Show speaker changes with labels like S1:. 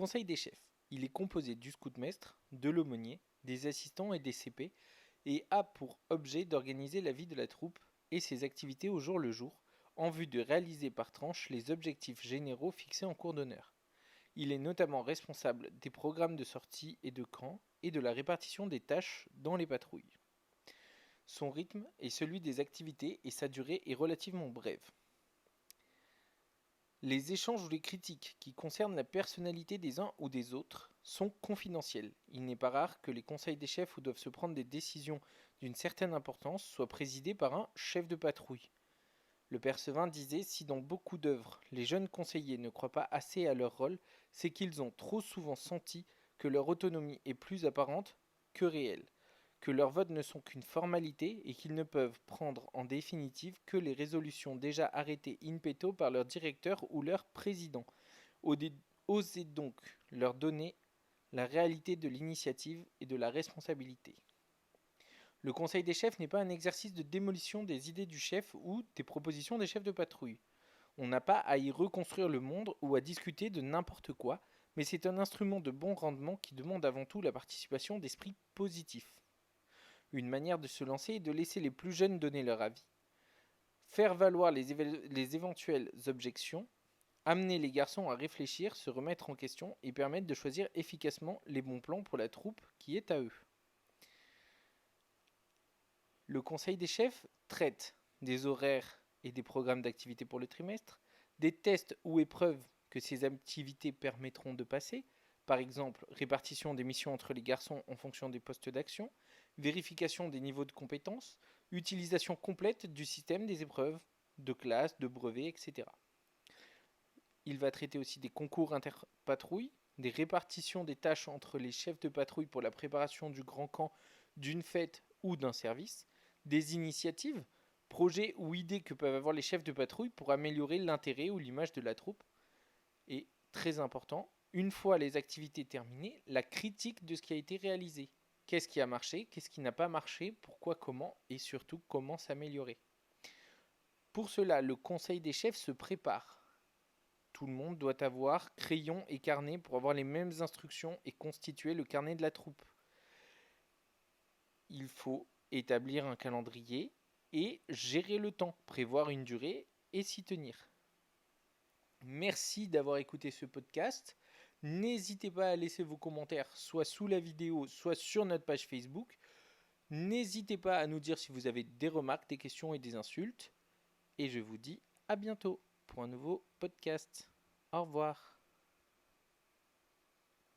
S1: conseil des chefs, il est composé du scoutmaître, de l'aumônier, des assistants et des CP, et a pour objet d'organiser la vie de la troupe et ses activités au jour le jour, en vue de réaliser par tranche les objectifs généraux fixés en cours d'honneur. Il est notamment responsable des programmes de sortie et de camp et de la répartition des tâches dans les patrouilles. Son rythme est celui des activités et sa durée est relativement brève. Les échanges ou les critiques qui concernent la personnalité des uns ou des autres sont confidentiels. Il n'est pas rare que les conseils des chefs où doivent se prendre des décisions d'une certaine importance soient présidés par un chef de patrouille. Le père Sevin disait: si dans beaucoup d'œuvres les jeunes conseillers ne croient pas assez à leur rôle, c'est qu'ils ont trop souvent senti que leur autonomie est plus apparente que réelle, que leurs votes ne sont qu'une formalité et qu'ils ne peuvent prendre en définitive que les résolutions déjà arrêtées in petto par leur directeur ou leur président. Osez donc leur donner la réalité de l'initiative et de la responsabilité. Le conseil des chefs n'est pas un exercice de démolition des idées du chef ou des propositions des chefs de patrouille. On n'a pas à y reconstruire le monde ou à discuter de n'importe quoi, mais c'est un instrument de bon rendement qui demande avant tout la participation d'esprits positifs. Une manière de se lancer est de laisser les plus jeunes donner leur avis. Faire valoir les éventuelles objections, amener les garçons à réfléchir, se remettre en question et permettre de choisir efficacement les bons plans pour la troupe qui est à eux. Le conseil des chefs traite des horaires et des programmes d'activité pour le trimestre, des tests ou épreuves que ces activités permettront de passer, par exemple répartition des missions entre les garçons en fonction des postes d'action, vérification des niveaux de compétences, utilisation complète du système des épreuves, de classe, de brevets, etc. Il va traiter aussi des concours interpatrouilles, des répartitions des tâches entre les chefs de patrouille pour la préparation du grand camp, d'une fête ou d'un service, des initiatives, projets ou idées que peuvent avoir les chefs de patrouille pour améliorer l'intérêt ou l'image de la troupe. Et très important, une fois les activités terminées, la critique de ce qui a été réalisé. Qu'est-ce qui a marché, qu'est-ce qui n'a pas marché, pourquoi, comment et surtout comment s'améliorer. Pour cela, le conseil des chefs se prépare. Tout le monde doit avoir crayon et carnet pour avoir les mêmes instructions et constituer le carnet de la troupe. Il faut établir un calendrier et gérer le temps, prévoir une durée et s'y tenir. Merci d'avoir écouté ce podcast. N'hésitez pas à laisser vos commentaires soit sous la vidéo, soit sur notre page Facebook. N'hésitez pas à nous dire si vous avez des remarques, des questions et des insultes. Et je vous dis à bientôt pour un nouveau podcast. Au revoir.